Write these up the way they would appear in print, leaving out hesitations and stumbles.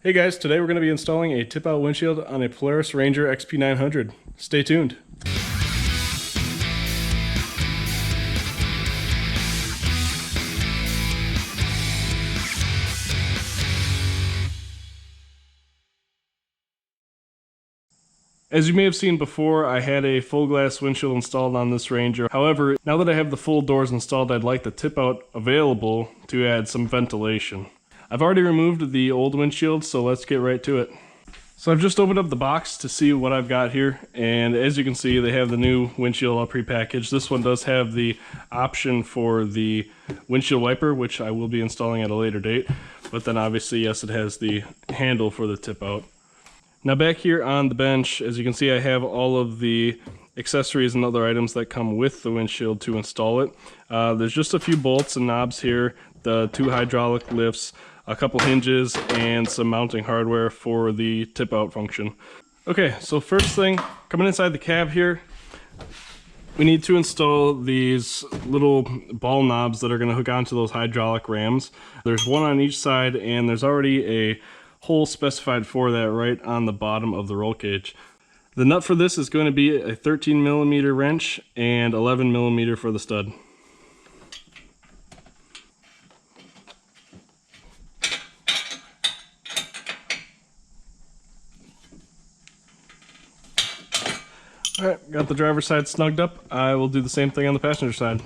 Hey guys, today we're going to be installing a tip-out windshield on a Polaris Ranger XP 900. Stay tuned. As you may have seen before, I had a full glass windshield installed on this Ranger. However, now that I have the full doors installed, I'd like the tip-out available to add some ventilation. I've already removed the old windshield, so let's get right to it. So I've just opened up the box to see what I've got here, and as you can see, they have the new windshield all prepackaged. This one does have the option for the windshield wiper, which I will be installing at a later date, but then obviously, yes, it has the handle for the tip out. Now back here on the bench, as you can see, I have all of the accessories and other items that come with the windshield to install it. There's just a few bolts and knobs here, the 2 hydraulic lifts, a couple hinges, and some mounting hardware for the tip-out function. Okay, so first thing, coming inside the cab here, we need to install these little ball knobs that are going to hook onto those hydraulic rams. There's one on each side, and there's already a hole specified for that right on the bottom of the roll cage. The nut for this is going to be a 13mm wrench and 11mm for the stud. Alright, got the driver's side snugged up. I will do the same thing on the passenger side.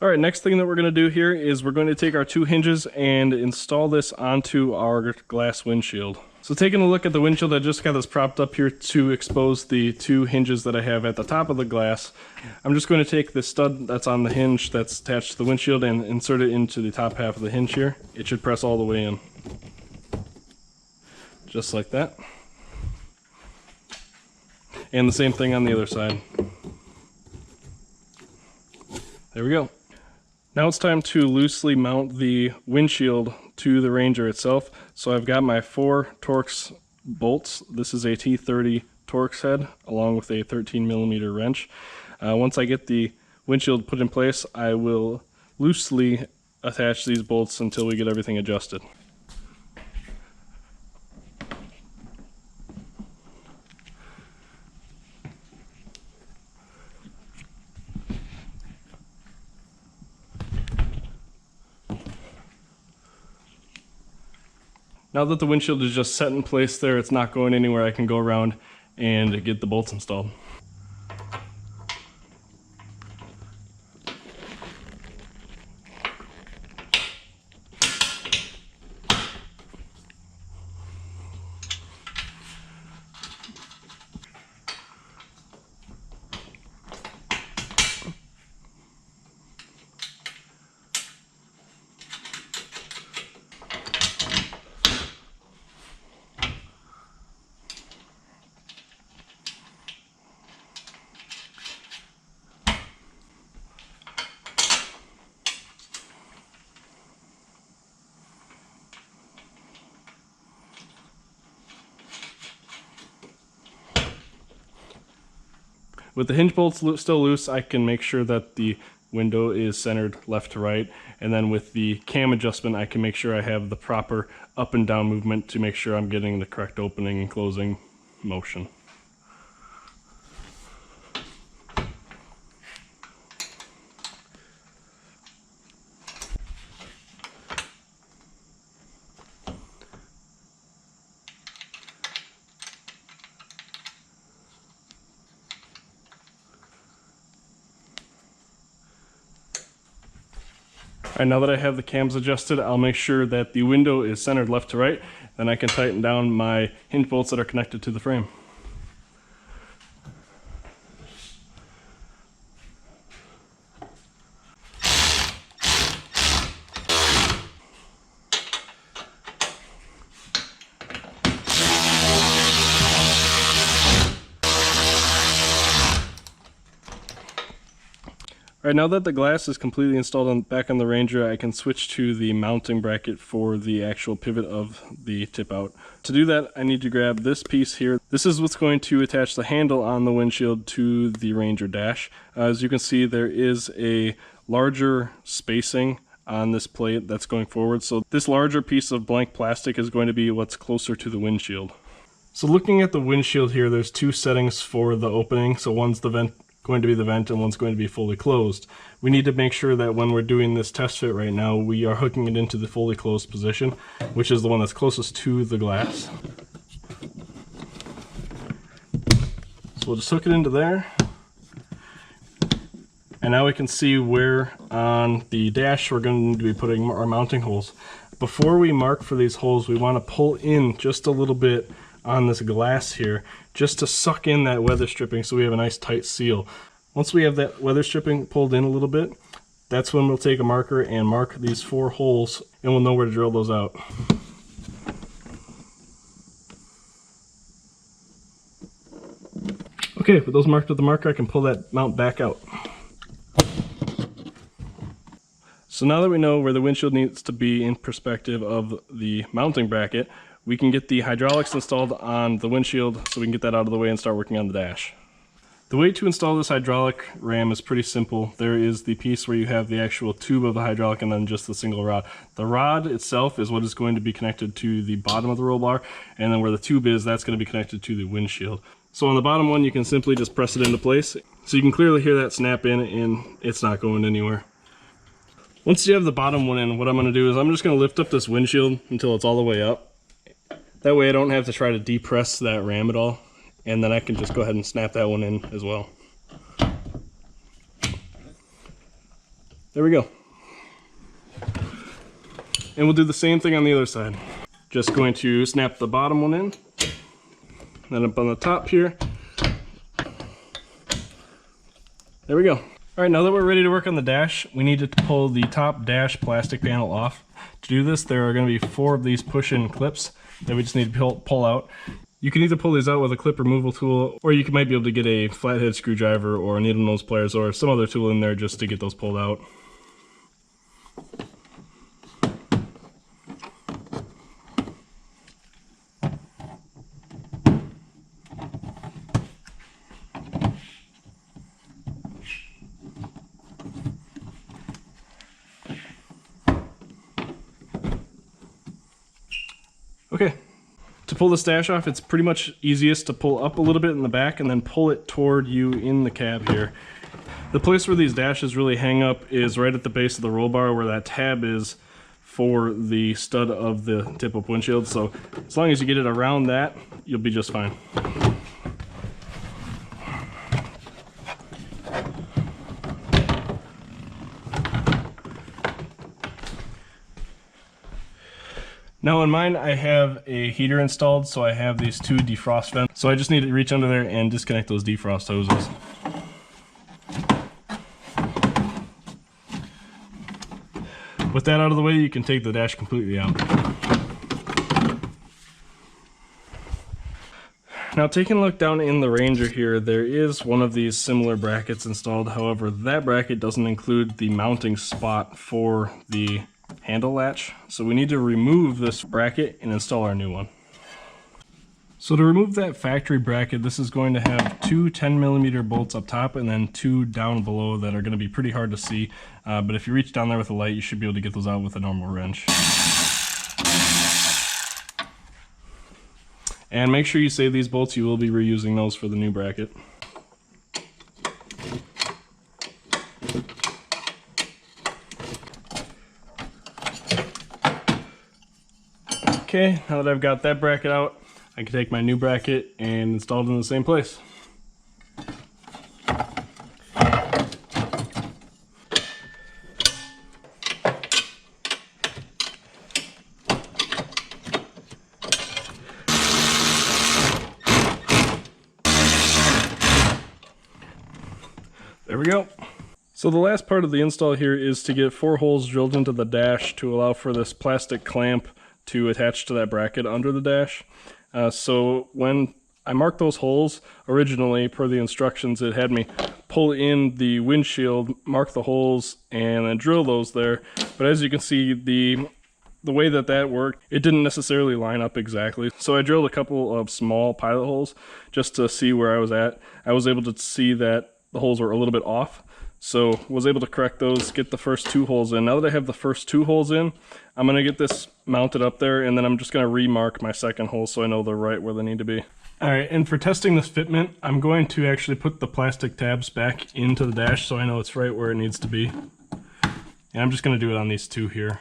Alright, next thing that we're going to do here is we're going to take our 2 hinges and install this onto our glass windshield. So taking a look at the windshield, I just got this propped up here to expose the 2 hinges that I have at the top of the glass. I'm just going to take the stud that's on the hinge that's attached to the windshield and insert it into the top half of the hinge here. It should press all the way in. Just like that. And the same thing on the other side. There we go. Now it's time to loosely mount the windshield to the Ranger itself. So I've got my 4 Torx bolts. This is a T30 Torx head along with a 13mm wrench. Once I get the windshield put in place, I will loosely attach these bolts until we get everything adjusted. Now that the windshield is just set in place there, it's not going anywhere, I can go around and get the bolts installed. With the hinge bolts still loose, I can make sure that the window is centered left to right, and then with the cam adjustment, I can make sure I have the proper up and down movement to make sure I'm getting the correct opening and closing motion. Alright, now that I have the cams adjusted, I'll make sure that the window is centered left to right, then I can tighten down my hinge bolts that are connected to the frame. Alright, now that the glass is completely installed back on the Ranger, I can switch to the mounting bracket for the actual pivot of the tip out. To do that, I need to grab this piece here. This is what's going to attach the handle on the windshield to the Ranger dash. As you can see, there is a larger spacing on this plate that's going forward, so this larger piece of blank plastic is going to be what's closer to the windshield. So looking at the windshield here, there's two settings for the opening. So one's going to be the vent and one's going to be fully closed. We need to make sure that when we're doing this test fit right now, we are hooking it into the fully closed position, which is the one that's closest to the glass. So we'll just hook it into there. And now we can see where on the dash we're going to be putting our mounting holes. Before we mark for these holes, we want to pull in just a little bit on this glass here, just to suck in that weather stripping so we have a nice tight seal. Once we have that weather stripping pulled in a little bit, that's when we'll take a marker and mark these 4 holes, and we'll know where to drill those out. Okay, with those marked with the marker, I can pull that mount back out. So now that we know where the windshield needs to be in perspective of the mounting bracket, we can get the hydraulics installed on the windshield so we can get that out of the way and start working on the dash. The way to install this hydraulic ram is pretty simple. There is the piece where you have the actual tube of the hydraulic and then just the single rod. The rod itself is what is going to be connected to the bottom of the roll bar, and then where the tube is, that's going to be connected to the windshield. So on the bottom one, you can simply just press it into place. So you can clearly hear that snap in, and it's not going anywhere. Once you have the bottom one in, what I'm going to do is I'm just going to lift up this windshield until it's all the way up. That way I don't have to try to depress that ram at all, and then I can just go ahead and snap that one in as well. There we go. And we'll do the same thing on the other side. Just going to snap the bottom one in, then up on the top here. There we go. Alright, now that we're ready to work on the dash, we need to pull the top dash plastic panel off. To do this, there are going to be 4 of these push-in clips that we just need to pull out. You can either pull these out with a clip removal tool, or you might be able to get a flathead screwdriver or a needle nose pliers or some other tool in there just to get those pulled out. Okay, to pull this dash off, it's pretty much easiest to pull up a little bit in the back and then pull it toward you in the cab here. The place where these dashes really hang up is right at the base of the roll bar where that tab is for the stud of the tip-up windshield. So as long as you get it around that, you'll be just fine. Now on mine, I have a heater installed, so I have these 2 defrost vents. So I just need to reach under there and disconnect those defrost hoses. With that out of the way, you can take the dash completely out. Now taking a look down in the Ranger here, there is one of these similar brackets installed. However, that bracket doesn't include the mounting spot for the handle latch, so we need to remove this bracket and install our new one. So to remove that factory bracket, this is going to have 2 10mm bolts up top and then 2 down below that are going to be pretty hard to see, but if you reach down there with a light, you should be able to get those out with a normal wrench. And make sure you save these bolts, you will be reusing those for the new bracket. Okay, now that I've got that bracket out, I can take my new bracket and install it in the same place. There we go. So the last part of the install here is to get 4 holes drilled into the dash to allow for this plastic clamp to attach to that bracket under the dash. So when I marked those holes originally per the instructions. It had me pull in the windshield, mark the holes, and then drill those there. But as you can see, the way that worked, it didn't necessarily line up exactly. So I drilled a couple of small pilot holes just to see where I was at. I was able to see that the holes were a little bit off, so was able to correct those, get the first 2 holes in. Now that I have the first 2 holes in, I'm gonna get this mounted up there, and then I'm just gonna remark my second hole so I know they're right where they need to be. All right, and for testing this fitment, I'm going to actually put the plastic tabs back into the dash so I know it's right where it needs to be. And I'm just gonna do it on these 2 here.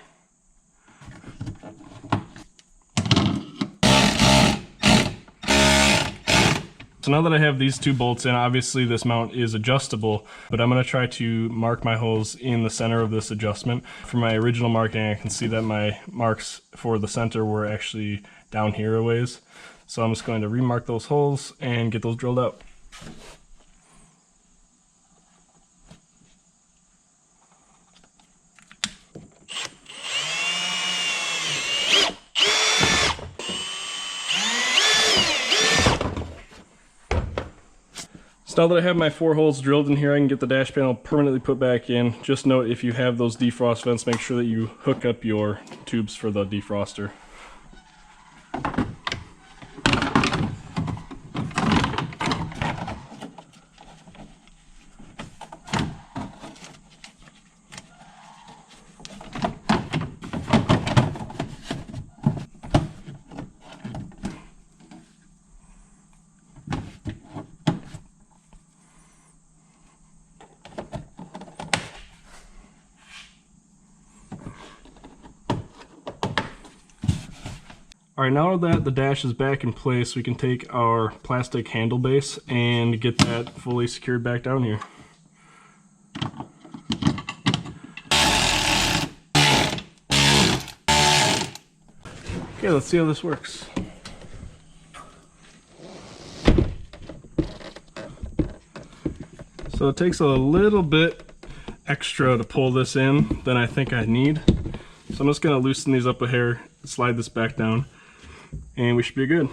So now that I have these 2 bolts in, obviously this mount is adjustable, but I'm going to try to mark my holes in the center of this adjustment. For my original marking, I can see that my marks for the center were actually down here a ways. So I'm just going to remark those holes and get those drilled out. So now that I have my 4 holes drilled in here, I can get the dash panel permanently put back in. Just note, if you have those defrost vents, make sure that you hook up your tubes for the defroster. Alright, now that the dash is back in place, we can take our plastic handle base and get that fully secured back down here. Okay, let's see how this works. So it takes a little bit extra to pull this in than I think I need. So I'm just going to loosen these up a hair, slide this back down, and we should be good.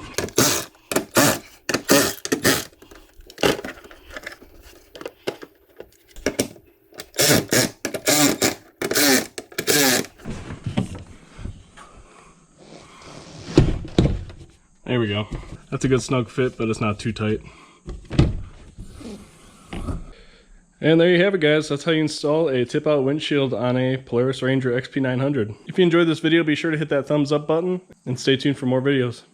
There we go. That's a good snug fit, but it's not too tight. And there you have it, guys. That's how you install a tip-out windshield on a Polaris Ranger XP 900. If you enjoyed this video, be sure to hit that thumbs up button and stay tuned for more videos.